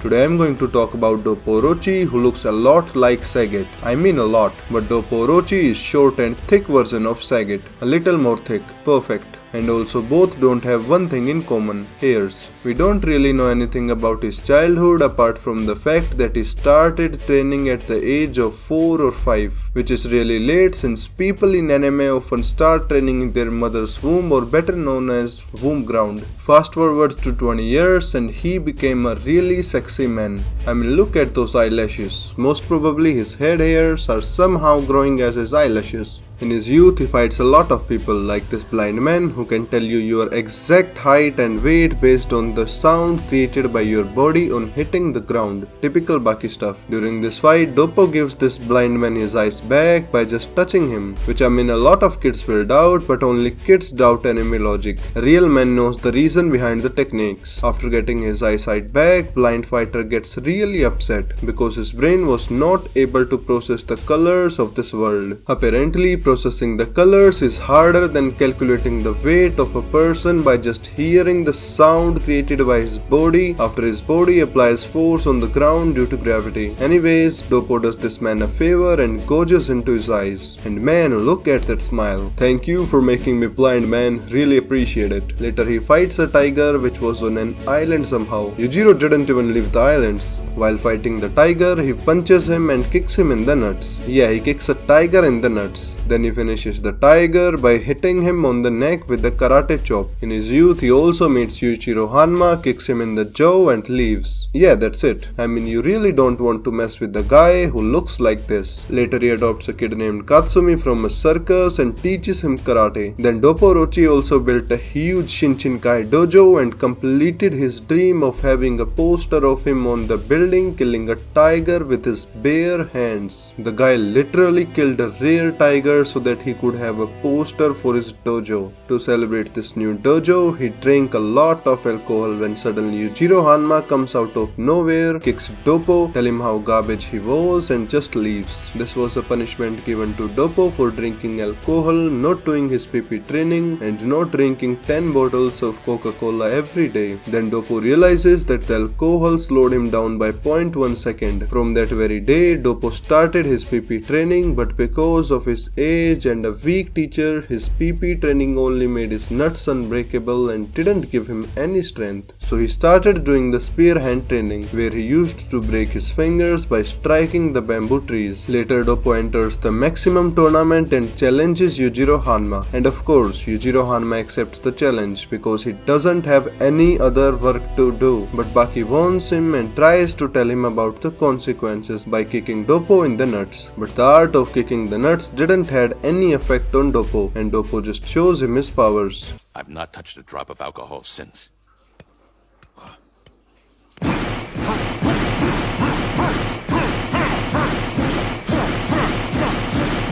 Today I'm going to talk about Doppo Orochi, who looks a lot like Sagat. I mean a lot, but Doppo Orochi is short and thick version of Sagat. A little more thick. Perfect. And also both don't have one thing in common, hairs. We don't really know anything about his childhood apart from the fact that he started training at the age of 4 or 5, which is really late since people in anime often start training in their mother's womb, or better known as womb ground. Fast forward to 20 years and he became a really sexy man. I mean, look at those eyelashes. Most probably his head hairs are somehow growing as his eyelashes. In his youth, he fights a lot of people like this blind man who can tell you your exact height and weight based on the sound created by your body on hitting the ground. Typical Baki stuff. During this fight, Doppo gives this blind man his eyes back by just touching him, which I mean a lot of kids will doubt, but only kids doubt enemy logic. A real man knows the reason behind the techniques. After getting his eyesight back, blind fighter gets really upset because his brain was not able to process the colors of this world. Apparently, processing the colors is harder than calculating the weight of a person by just hearing the sound created by his body after his body applies force on the ground due to gravity. Anyways, Doppo does this man a favor and gouges into his eyes. And man, look at that smile. Thank you for making me blind, man. Really appreciate it. Later he fights a tiger which was on an island somehow. Yujiro didn't even leave the islands. While fighting the tiger, he punches him and kicks him in the nuts. Yeah, he kicks a tiger in the nuts. Then he finishes the tiger by hitting him on the neck with the karate chop. In his youth, he also meets Yuichiro Hanma, kicks him in the jaw and leaves. Yeah, that's it. I mean, you really don't want to mess with the guy who looks like this. Later he adopts a kid named Katsumi from a circus and teaches him karate. Then Doppo Orochi also built a huge Shinchinkai dojo and completed his dream of having a poster of him on the building killing a tiger with his bare hands. The guy literally killed a rare tiger so that he could have a poster for his dojo. To celebrate this new dojo, he drank a lot of alcohol when suddenly Yujiro Hanma comes out of nowhere, kicks Doppo, tell him how garbage he was and just leaves. This was a punishment given to Doppo for drinking alcohol, not doing his PP training and not drinking 10 bottles of Coca-Cola every day. Then Doppo realizes that the alcohol slowed him down by 0.1 second. From that very day, Doppo started his PP training, but because of his age and a weak teacher, his PP training only made his nuts unbreakable and didn't give him any strength. So he started doing the spear hand training, where he used to break his fingers by striking the bamboo trees. Later Doppo enters the maximum tournament and challenges Yujiro Hanma. And of course, Yujiro Hanma accepts the challenge because he doesn't have any other work to do. But Baki warns him and tries to tell him about the consequences by kicking Doppo in the nuts. But the art of kicking the nuts didn't had any effect on Doppo, and Doppo just shows him his powers. I've not touched a drop of alcohol since.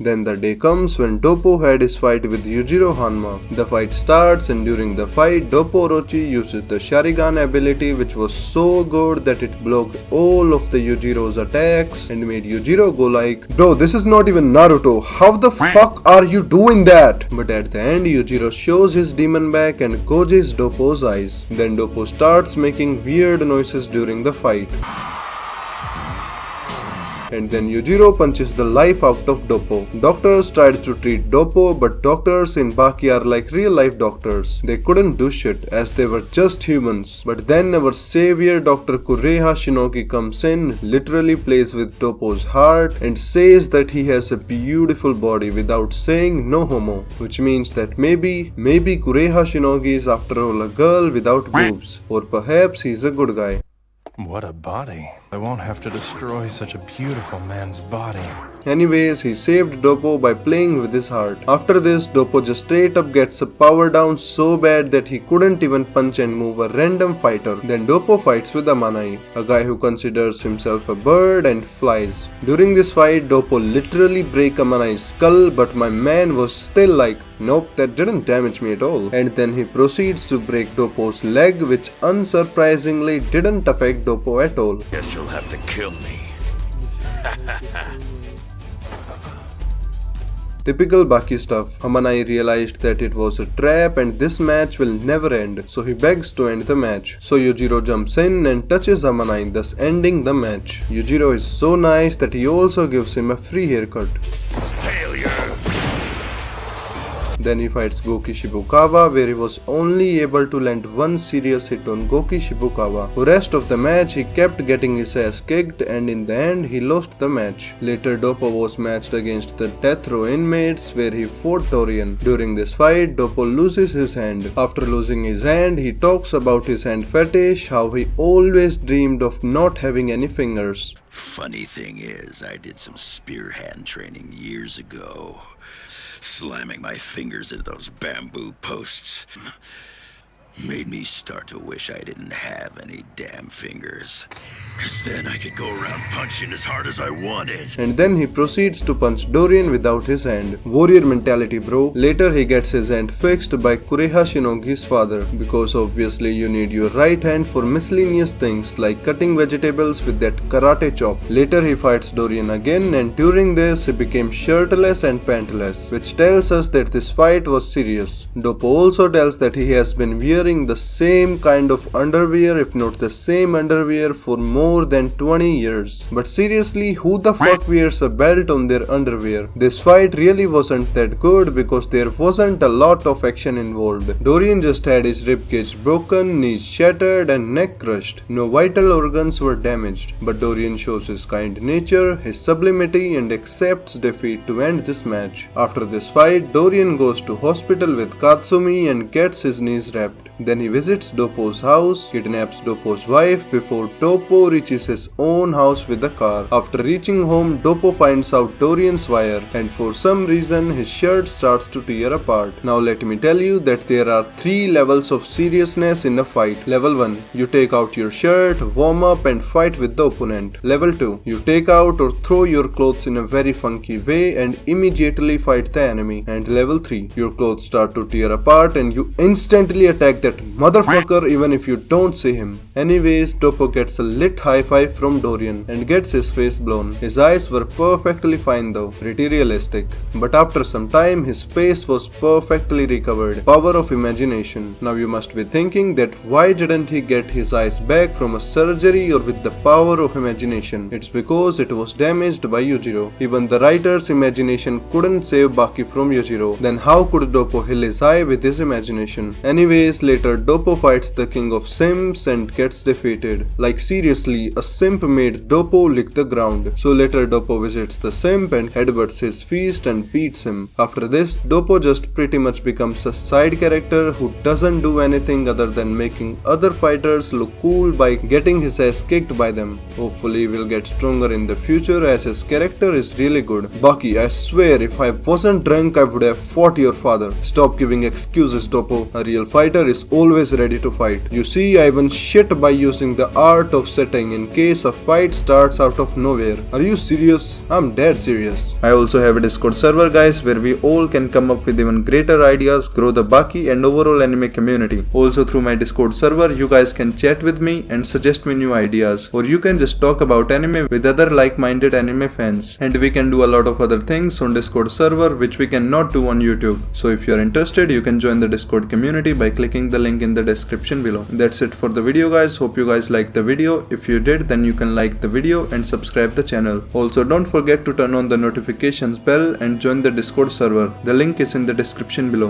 Then the day comes when Doppo had his fight with Yujiro Hanma. The fight starts and during the fight, Doppo Orochi uses the Sharingan ability, which was so good that it blocked all of the Yujiro's attacks and made Yujiro go like, "Bro, this is not even Naruto. How the fuck are you doing that?" But at the end, Yujiro shows his demon back and gouges Doppo's eyes. Then Doppo starts making weird noises during the fight. And then Yujiro punches the life out of Doppo. Doctors tried to treat Doppo, but doctors in Baki are like real life doctors. They couldn't do shit as they were just humans. But then our savior Dr. Kureha Shinogi comes in, literally plays with Doppo's heart and says that he has a beautiful body without saying no homo. Which means that maybe Kureha Shinogi is after all a girl without boobs. Or perhaps he's a good guy. What a body. I won't have to destroy such a beautiful man's body. Anyways, he saved Doppo by playing with his heart. After this, Doppo just straight up gets a power down so bad that he couldn't even punch and move a random fighter. Then Doppo fights with Amanai, a guy who considers himself a bird and flies. During this fight, Doppo literally breaks Amanai's skull, but my man was still like, nope, that didn't damage me at all. And then he proceeds to break Doppo's leg, which unsurprisingly didn't affect Doppo at all. Guess you'll have to kill me. Typical Baki stuff. Hamanai realized that it was a trap and this match will never end, so he begs to end the match. So Yujiro jumps in and touches Hamanai, thus ending the match. Yujiro is so nice that he also gives him a free haircut. Failure! Then he fights Goki Shibukawa, where he was only able to land one serious hit on Goki Shibukawa. For rest of the match, he kept getting his ass kicked and in the end, he lost the match. Later, Doppo was matched against the death row inmates, where he fought Dorian. During this fight, Doppo loses his hand. After losing his hand, he talks about his hand fetish, how he always dreamed of not having any fingers. Funny thing is, I did some spear hand training years ago. Slamming my fingers into those bamboo posts made me start to wish I didn't have any damn fingers. Cause then I could go around punching as hard as I wanted. And then he proceeds to punch Dorian without his hand. Warrior mentality, bro. Later he gets his hand fixed by Kureha Shinogi's father, because obviously you need your right hand for miscellaneous things like cutting vegetables with that karate chop. Later he fights Dorian again, and during this he became shirtless and pantless, which tells us that this fight was serious. Doppo also tells that he has been wearing the same kind of underwear, if not the same underwear, for more than 20 years. But seriously, who the fuck wears a belt on their underwear? This fight really wasn't that good because there wasn't a lot of action involved. Dorian just had his ribcage broken, knees shattered and neck crushed. No vital organs were damaged. But Dorian shows his kind nature, his sublimity and accepts defeat to end this match. After this fight, Dorian goes to hospital with Katsumi and gets his knees wrapped. Then he visits Doppo's house, kidnaps Doppo's wife before Doppo reaches his own house with a car. After reaching home, Doppo finds out Dorian's wire and for some reason his shirt starts to tear apart. Now let me tell you that there are 3 levels of seriousness in a fight. Level 1, you take out your shirt, warm up and fight with the opponent. Level 2, you take out or throw your clothes in a very funky way and immediately fight the enemy. And level 3, your clothes start to tear apart and you instantly attack that motherfucker even if you don't see him. Anyways, Doppo gets a lit high five from Dorian and gets his face blown. His eyes were perfectly fine though, pretty realistic. But after some time, his face was perfectly recovered. Power of imagination. Now you must be thinking that why didn't he get his eyes back from a surgery or with the power of imagination? It's because it was damaged by Yujiro. Even the writer's imagination couldn't save Baki from Yujiro. Then how could Doppo heal his eye with his imagination? Anyways, later Doppo fights the king of simps and gets defeated. Like seriously, a simp made Doppo lick the ground. So later Doppo visits the simp and headbutts his feast and beats him. After this, Doppo just pretty much becomes a side character who doesn't do anything other than making other fighters look cool by getting his ass kicked by them. Hopefully we'll get stronger in the future as his character is really good. Baki, I swear if I wasn't drunk I would have fought your father. Stop giving excuses, Doppo. A real fighter is always ready to fight. You see, I even shit by using the art of setting in case a fight starts out of nowhere. Are you serious? I'm dead serious. I also have a Discord server, guys, where we all can come up with even greater ideas, grow the Baki and overall anime community. Also through my Discord server, you guys can chat with me and suggest me new ideas, or you can just talk about anime with other like-minded anime fans. And we can do a lot of other things on Discord server which we cannot do on YouTube. So if you're interested, you can join the Discord community by clicking the link in the description below. That's it for the video, guys. Hope you guys liked the video. If you did, then you can like the video and subscribe the channel. Also, don't forget to turn on the notifications bell and join the Discord server. The link is in the description below.